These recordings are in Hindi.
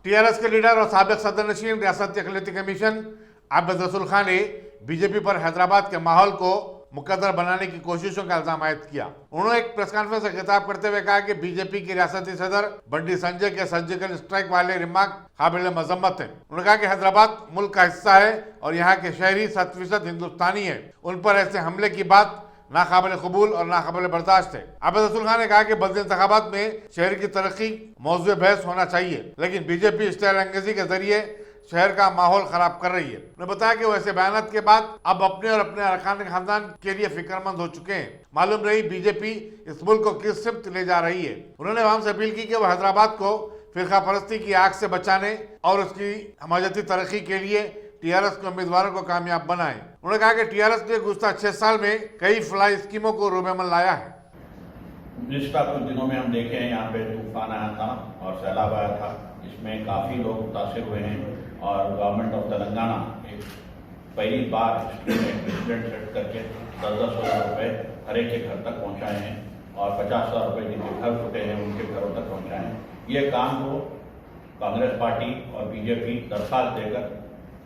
टीआरएस के लीडर और साबिक सदर नशीन रियासती अक़लियती कमीशन आबिद रसूल खान ने बीजेपी पर हैदराबाद के माहौल को मुकद्दर बनाने की कोशिशों का इल्जाम आयद किया। उन्होंने एक प्रेस कॉन्फ्रेंस से खिताब करते हुए कहा कि बीजेपी के रियासती सदर बंडी संजय के सर्जिकल स्ट्राइक वाले रिमार्क काबिल मजम्मत है। उन्होंने कहा कि हैदराबाद मुल्क का हिस्सा है और यहाँ के शहरी 100% हिंदुस्तानी है। उन पर ऐसे हमले की बात नाकाबिल कबूल और नाकाबिल बर्दाश्त है। आबिद रसूल खान ने कहा कि बल्दी इंतखाबात में शहर की तरक्की मौजूद बहस होना चाहिए, लेकिन बीजेपी स्टाइल अंगेजी के जरिए शहर का माहौल खराब कर रही है। उन्होंने बताया कि वैसे बयान के बाद अब अपने और अपने अरकान खानदान के लिए फिक्रमंद हो चुके हैं। मालूम नहीं बीजेपी इस मुल्क को किस सिमत ले जा रही है। उन्होंने आवाम से अपील की कि वह हैदराबाद को फिरका परस्ती की आग से बचाने और उसकी हमायती तरक्की के लिए टीआरएस के उम्मीदवारों को कामयाब बनाए। उन्होंने कहा कि टीआरएस ने गुज़श्ता 6 साल में कई फलाई स्कीमों को रोबेमल लाया है। गुज़श्ता कुछ दिनों में हम देखे हैं यहाँ पे तूफान आया था और सैलाब आया था, इसमें काफ़ी लोग मुतासिर हुए हैं और गवर्नमेंट ऑफ तेलंगाना एक पहली बार प्रेसिडेंट सेट करके 10-10 हज़ार रुपये हर एक के घर तक पहुँचाए हैं और 50,000 रुपये जिनके घर टूटे हैं उनके घरों तक पहुँचाए हैं। ये काम को कांग्रेस पार्टी और बीजेपी दरखास्त देकर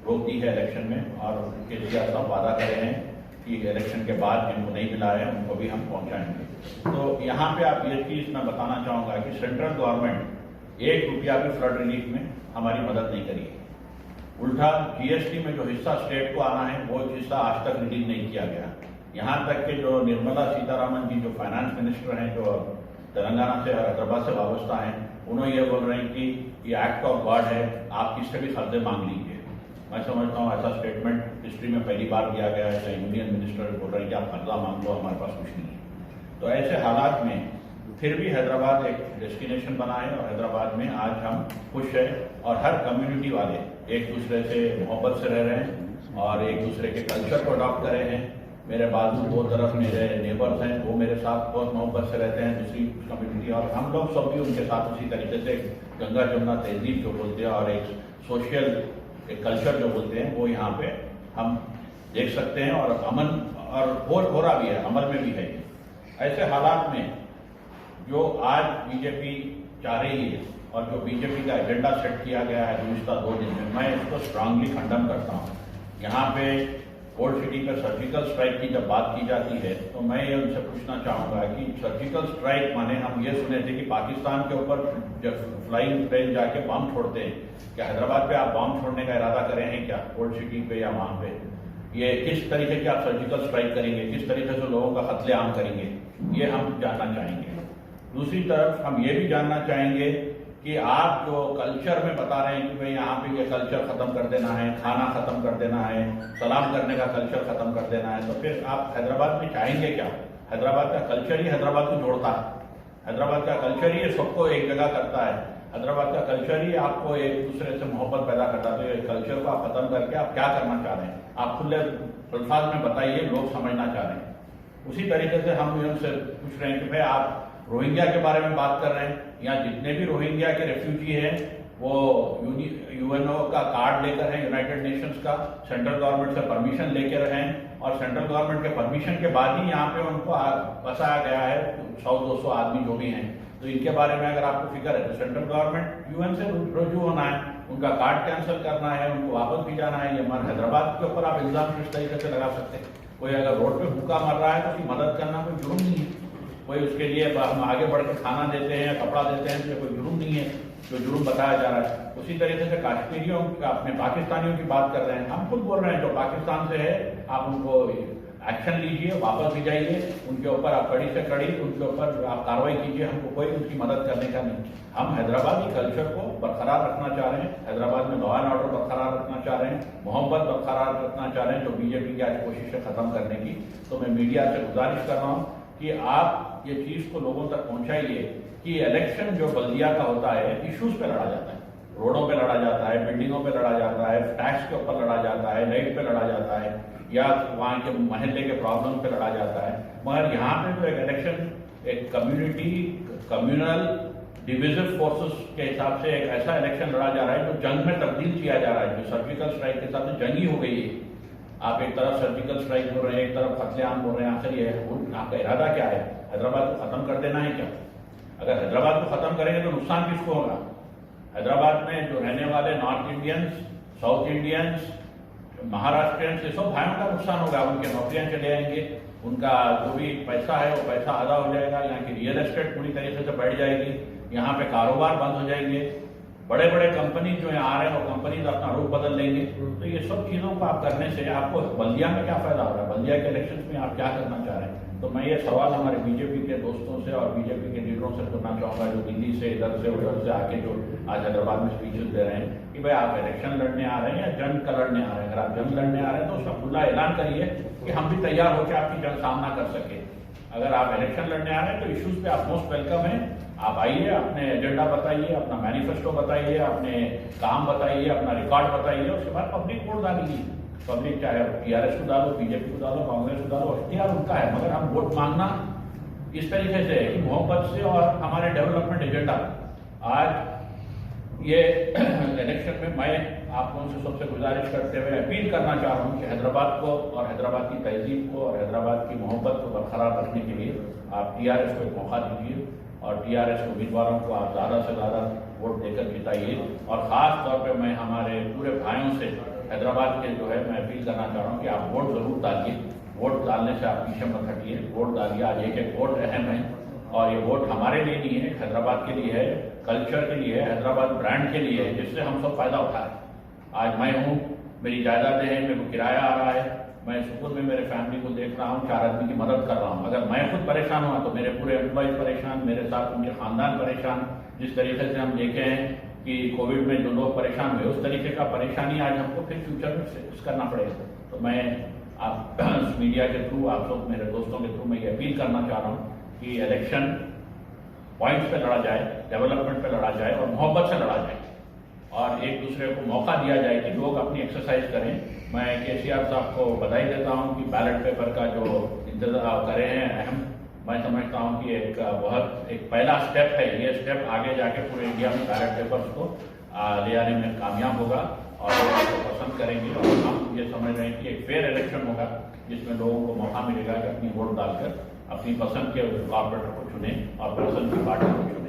रोक दी है इलेक्शन में और उनके लिए सब वादा करे हैं कि इलेक्शन के बाद जिनको नहीं मिला है उनको भी हम पहुंचाएंगे। तो यहाँ पे आप ये चीज़ मैं बताना चाहूँगा कि सेंट्रल गवर्नमेंट 1 रुपया भी फ्लड रिलीफ में हमारी मदद नहीं करी है। उल्टा जीएसटी में जो हिस्सा स्टेट को आना है वो हिस्सा आज तक रिलीज नहीं किया गया। यहाँ तक कि जो निर्मला सीतारामन जी जो फाइनेंस मिनिस्टर हैं, जो तेलंगाना से और हैदराबाद से वाबस्ता हैं, उन्होंने ये बोल रहे हैं कि ये एक्ट ऑफ गॉड है, आप किससे भी कर्जे मांग लीजिए। मैं समझता हूँ ऐसा स्टेटमेंट हिस्ट्री में पहली बार दिया गया है। यूनियन मिनिस्टर बोल रहे हैं कि आप कर्जा मांग लो, हमारे पास कुछ नहीं है। तो ऐसे हालात में फिर भी हैदराबाद एक डेस्टिनेशन बना है और हैदराबाद में आज हम खुश हैं और हर कम्युनिटी वाले एक दूसरे से मोहब्बत से रह रहे हैं और एक दूसरे के कल्चर को अडॉप्ट कर रहे हैं। मेरे बाजू 2 तरफ मेरे नेबर्स हैं, वो मेरे साथ बहुत मोहब्बत से रहते हैं दूसरी कम्युनिटी, और हम लोग सब भी उनके साथ उसी तरीके से गंगा जमुना तहजीब जो बोलते हैं और एक सोशल एक कल्चर जो बोलते हैं वो यहाँ पे हम देख सकते हैं और अमन और हो रहा भी है, अमल में भी है। ऐसे हालात में जो आज बीजेपी चाह रही है और जो बीजेपी का एजेंडा सेट किया गया है गुज़श्ता 2 दिन में, मैं इसको स्ट्रांगली खंडन करता हूँ। यहाँ पे ओल्ड सिटी पे सर्जिकल स्ट्राइक की जब बात की जाती है तो मैं ये उनसे पूछना चाहूँगा कि सर्जिकल स्ट्राइक माने हम ये सुने थे कि पाकिस्तान के ऊपर जब फ्लाइंग प्लेन जाके बम छोड़ते हैं, क्या हैदराबाद पे आप बम छोड़ने का इरादा करें हैं क्या ओल्ड सिटी पे या वहाँ पे? ये किस तरीके की आप सर्जिकल स्ट्राइक करेंगे, किस तरीके से लोगों का कत्लेआम करेंगे, ये हम जानना चाहेंगे। दूसरी तरफ हम ये भी जानना चाहेंगे कि आप जो कल्चर में बता रहे हैं कि भाई यहाँ पे ये कल्चर खत्म कर देना है, खाना खत्म कर देना है, सलाम करने का कल्चर खत्म कर देना है, तो फिर आप हैदराबाद में चाहेंगे क्या? हैदराबाद का कल्चर ही हैदराबाद को जोड़ता है, हैदराबाद का कल्चर ही सबको एक जगह करता है, हैदराबाद का कल्चर ही आपको एक दूसरे से मोहब्बत पैदा करता है। तो ये कल्चर को आप खत्म करके आप क्या करना चाह रहे हैं? आप खुले अल्फाज में बताइए, लोग समझना चाह रहे हैं। उसी तरीके से हम उनसे पूछ रहे हैं कि भाई आप रोहिंग्या के बारे में बात कर रहे हैं, यहाँ जितने भी रोहिंग्या के रेफ्यूजी हैं वो यूएनओ का कार्ड लेकर हैं, यूनाइटेड नेशंस का, सेंट्रल गवर्नमेंट से परमिशन लेकर हैं और सेंट्रल गवर्नमेंट के परमिशन के बाद ही यहाँ पे उनको बसाया गया है 100-200 आदमी जो भी हैं। तो इनके बारे में अगर आपको फिक्र है तो सेंट्रल गवर्नमेंट यूएन से रुजू होना है, उनका कार्ड कैंसिल करना है, उनको वापस भी जाना है। ये हमारे हैदराबाद के ऊपर आप इल्जाम किस तरीके से लगा सकते हैं? कोई अगर रोड पे भूखा मर रहा है तो उसकी मदद करना कोई जुर्म नहीं है, कोई उसके लिए हम आगे बढ़ के खाना देते हैं या कपड़ा देते हैं तो ये कोई जुर्म नहीं है जो जुर्म बताया जा रहा है। उसी तरीके से कश्मीरियों अपने पाकिस्तानियों की बात कर रहे हैं, हम खुद बोल रहे हैं जो पाकिस्तान से है आप उनको एक्शन लीजिए, वापस भी जाइए, उनके ऊपर आप कड़ी से कड़ी उनके ऊपर आप कार्रवाई कीजिए, हमको कोई उनकी मदद करने का नहीं। हम हैदराबादी कल्चर को बरकरार रखना चाह रहे हैं, हैदराबाद में लॉ एंड ऑर्डर बरकरार रखना चाह रहे हैं, मोहब्बत बरकरार रखना चाह रहे हैं जो बीजेपी की आज कोशिश है खत्म करने की। तो मैं मीडिया से गुजारिश कर रहा हूँ कि आप ये चीज़ को लोगों तक पहुँचाइए कि इलेक्शन जो बल्दिया का होता है इश्यूज पे लड़ा जाता है, रोडों पे लड़ा जाता है, बिल्डिंगों पे लड़ा जाता है, टैक्स के ऊपर लड़ा जाता है, लाइट पे लड़ा जाता है या वहाँ के मोहल्ले के प्रॉब्लम पे लड़ा जाता है। मगर यहाँ पे जो एक इलेक्शन एक कम्युनल डिविजिव फोर्सेस के हिसाब से एक ऐसा इलेक्शन लड़ा जा रहा है जो जंग में तब्दील किया जा रहा है, जो सर्जिकल स्ट्राइक के हिसाब से जंग ही हो गई है। आप एक तरफ सर्जिकल स्ट्राइक बोल रहे हैं, एक तरफ कत्लेआम बोल रहे हैं, आखिर ये आपका इरादा क्या है? हैदराबाद को खत्म कर देना है क्या? अगर हैदराबाद को खत्म करेंगे तो नुकसान किसको होगा? हैदराबाद में जो रहने वाले north Indians, south Indians, Maharashtrians, ये सब भाइयों का नुकसान होगा। उनके नौकरियां चले जाएंगे, उनका जो भी पैसा है वो पैसा आधा हो जाएगा, यहाँ की रियल एस्टेट पूरी तरीके से बढ़ जाएगी, यहाँ पे कारोबार बंद हो जाएंगे, बड़े बड़े कंपनी जो यहाँ आ रहे हैं वो कंपनी अपना रूप बदल लेंगे। तो ये सब चीज़ों को आप करने से आपको बल्दिया में क्या फायदा हो रहा है, बल्दिया के इलेक्शन में आप क्या करना चाह रहे हैं? तो मैं ये सवाल हमारे बीजेपी के दोस्तों से और बीजेपी के लीडरों से करना चाहूँगा, जो दिल्ली से इधर से उधर से आके जो आज हैदराबाद में स्पीचेस दे रहे हैं कि भाई आप इलेक्शन लड़ने आ रहे हैं या जंग का लड़ने आ रहे हैं। अगर आप जंग लड़ने आ रहे हैं तो उसका खुला ऐलान करिए कि हम भी तैयार होकर आपकी जंग सामना कर सके। अगर आप इलेक्शन लड़ने आ रहे हैं तो इश्यूज पे आप मोस्ट वेलकम हैं, आप आइए, अपने एजेंडा बताइए, अपना मैनिफेस्टो बताइए, अपने काम बताइए, अपना रिकॉर्ड बताइए, उसके बाद पब्लिक वोट डालिए। पब्लिक चाहे टीआरएस को डालो, बीजेपी को डालो, कांग्रेस को डालो, अख्तियार उनका है, मगर हम वोट मांगना इस तरीके से कि मोहब्बत से और हमारे डेवलपमेंट एजेंडा। आज ये इलेक्शन में मैं आप लोगों से सबसे गुजारिश करते हुए अपील करना चाह रहा हूँ कि हैदराबाद को और हैदराबाद की तहजीब को और हैदराबाद की मोहब्बत को बरकरार रखने के लिए आप टीआरएस को एक मौका दीजिए और टीआरएस उम्मीदवारों को आप ज़्यादा से ज़्यादा वोट देकर जिताइए। और ख़ास तौर पे मैं हमारे पूरे भाइयों से हैदराबाद के जो है मैं अपील करना चाह रहा हूँ कि आप वोट जरूर डालिए, वोट डालने से आप पीछे मत हटिए, वोट डालिए। आज एक एक वोट अहम है और ये वोट हमारे लिए नहीं है, हैदराबाद के लिए है, कल्चर के लिए है, हैदराबाद ब्रांड के लिए है, जिससे हम सब फायदा उठाएं। आज मैं हूँ, मेरी जायदादें हैं, मेरे को किराया आ रहा है, मैं सुकून में मेरे फैमिली को देख रहा हूँ, 4 आदमी की मदद कर रहा हूँ। अगर मैं खुद परेशान हुआ तो मेरे पूरे एम्प्लॉयज परेशान, मेरे साथ उनके खानदान परेशान। जिस तरीके से हम देखे हैं कि कोविड में जो लोग परेशान हुए, उस तरीके का परेशानी आज हमको फिर फ्यूचर में फेस करना पड़ेगा। तो मैं आप मीडिया के थ्रू, आप लोग मेरे दोस्तों के थ्रू मैं ये अपील करना चाह रहा हूँ कि इलेक्शन पॉइंट्स पे लड़ा जाए, डेवलपमेंट पे लड़ा जाए और मोहब्बत से लड़ा जाए और एक दूसरे को मौका दिया जाए कि लोग अपनी एक्सरसाइज करें। मैं केसीआर साहब को बधाई देता हूं कि बैलेट पेपर का जो इंतजाम करे हैं अहम, मैं समझता हूं कि एक बहुत एक पहला स्टेप है। ये स्टेप आगे जाके पूरे इंडिया में बैलेट पेपर्स को ले आने में कामयाब होगा और लोग इसको पसंद करेंगे। और हम ये समझ रहे हैं कि एक फेयर इलेक्शन होगा जिसमें लोगों को मौका मिलेगा कि अपनी वोट डालकर अपनी पसंद के कॉर्पोरेटर को चुने और पसंद की पार्टी को चुने।